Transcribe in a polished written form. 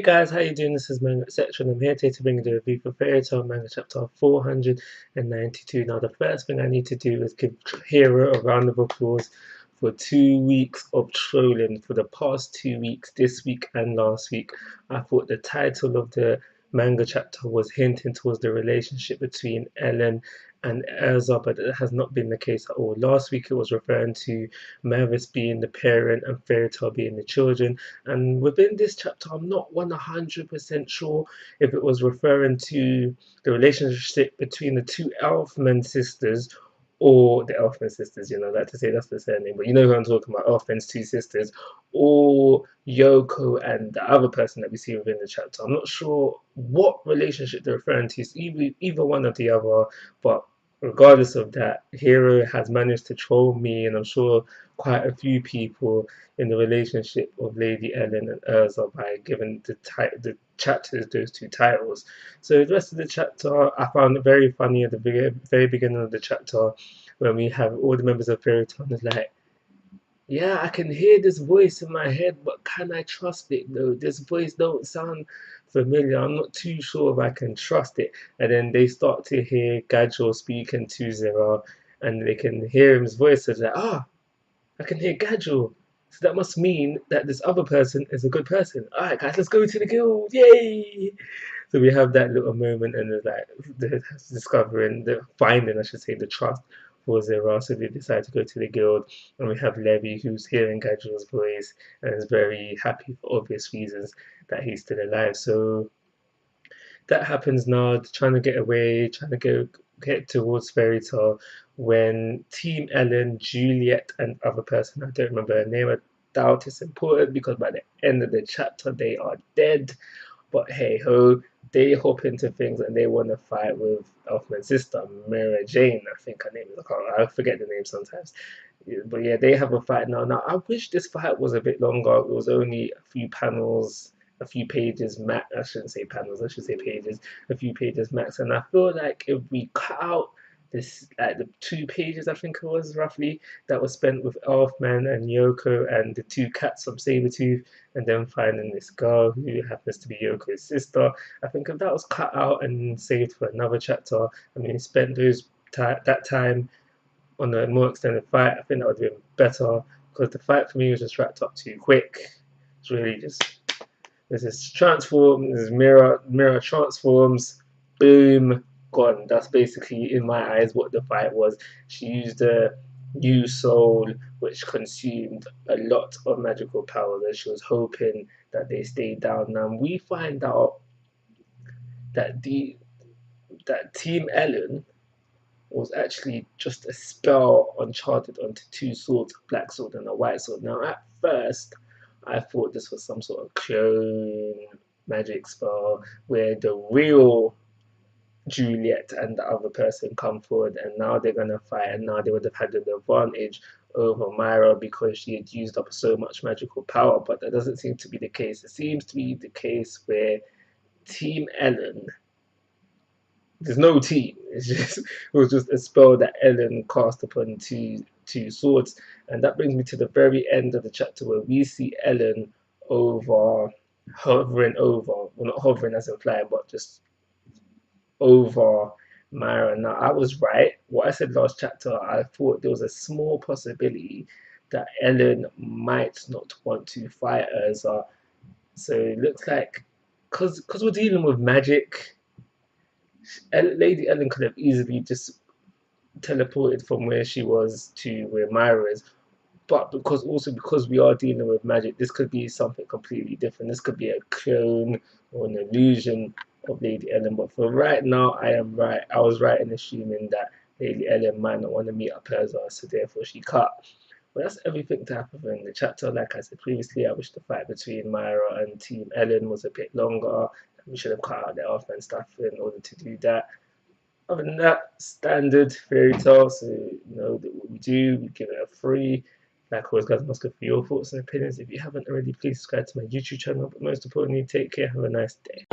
Hey guys, how you doing? This is Manga Section. I'm here today to bring you the review for Fairy Tail Manga chapter 492. Now, the first thing I need to do is give Hiro a round of applause for 2 weeks of trolling for the past 2 weeks, this week and last week. I thought the title of the manga chapter was hinting towards the relationship between Ellen and Erza, but it has not been the case at all. Last week it was referring to Mavis being the parent and Fairy Tail being the children. And within this chapter, I'm not 100% sure if it was referring to the relationship between the two Elfman sisters or the Elfman sisters, like to say that's the surname, but you know who I'm talking about, Elfman's two sisters, or Yoko and the other person that we see within the chapter. I'm not sure what relationship they're referring to. It's either one or the other, but regardless of that, Hiro has managed to troll me, and I'm sure quite a few people, in the relationship of Lady Eileen and Erza by giving the chapters those two titles. So the rest of the chapter I found it very funny at the very beginning of the chapter when we have all the members of Fairy Tail is like, yeah, I can hear this voice in my head, but can I trust it though? This voice don't sound familiar. I'm not too sure if I can trust it. And then they start to hear Gadget speaking to Zera, and they can hear his voice. So they're like, I can hear Gadget. So that must mean that this other person is a good person. All right, guys, let's go to the guild. Yay! So we have that little moment, and there's like finding, I should say, the trust for Zera. So they decide to go to the guild, and we have Levy who's hearing Gadget's voice and is very happy for obvious reasons that he's still alive. So that happens now, trying to get away, trying to get towards Fairy Tail, when Team Ellen, Juliet, and other person, I don't remember her name, I doubt it's important because by the end of the chapter they are dead. But hey ho, they hop into things and they want to fight with Elfman's sister, Mira Jane, I think her name is. I forget the name sometimes. But yeah, they have a fight now. Now, I wish this fight was a bit longer. It was only a few panels, a few pages max. I shouldn't say panels, I should say pages, a few pages max. And I feel like if we cut out this, like the 2 pages, I think it was roughly, that was spent with Elfman and Yoko and the two cats of Sabretooth, and then finding this girl who happens to be Yoko's sister. I think if that was cut out and saved for another chapter, I mean, spent that time on a more extended fight, I think that would have been better, because the fight for me was just wrapped up too quick. It's really just, this is transform, this is Mira transforms, boom, gone. That's basically, in my eyes, what the fight was. She used a new soul, which consumed a lot of magical powers, and she was hoping that they stayed down. Now we find out that that Team Ellen was actually just a spell enchanted onto two swords, a black sword and a white sword. Now, at first, I thought this was some sort of clone magic spell where the real Juliet and the other person come forward, and now they're gonna fight, and now they would have had an advantage over Mira because she had used up so much magical power. But that doesn't seem to be the case. It seems to be the case where Team Ellen, there's no team. It was just a spell that Ellen cast upon two swords, and that brings me to the very end of the chapter where we see Ellen hovering over, well, not hovering as in flying, but just over Myra. Now I was right. What I said last chapter, I thought there was a small possibility that Ellen might not want to fight Urza. So it looks like, because we're dealing with magic, Lady Ellen could have easily just teleported from where she was to where Myra is. But because we are dealing with magic, this could be something completely different. This could be a clone or an illusion of Lady Ellen. But for right now, I am right. I was right in assuming that Lady Ellen might not want to meet up Urza, so therefore she cut. But that's everything to happen in the chapter. Like I said previously, I wish the fight between Myra and Team Ellen was a bit longer. We should have cut out the Elfman stuff in order to do that. Other than that, standard Fairy Tail. So you know that what we do, we give it a 3. Like always, guys, must go for your thoughts and opinions. If you haven't already, please subscribe to my YouTube channel. But most importantly, take care. Have a nice day.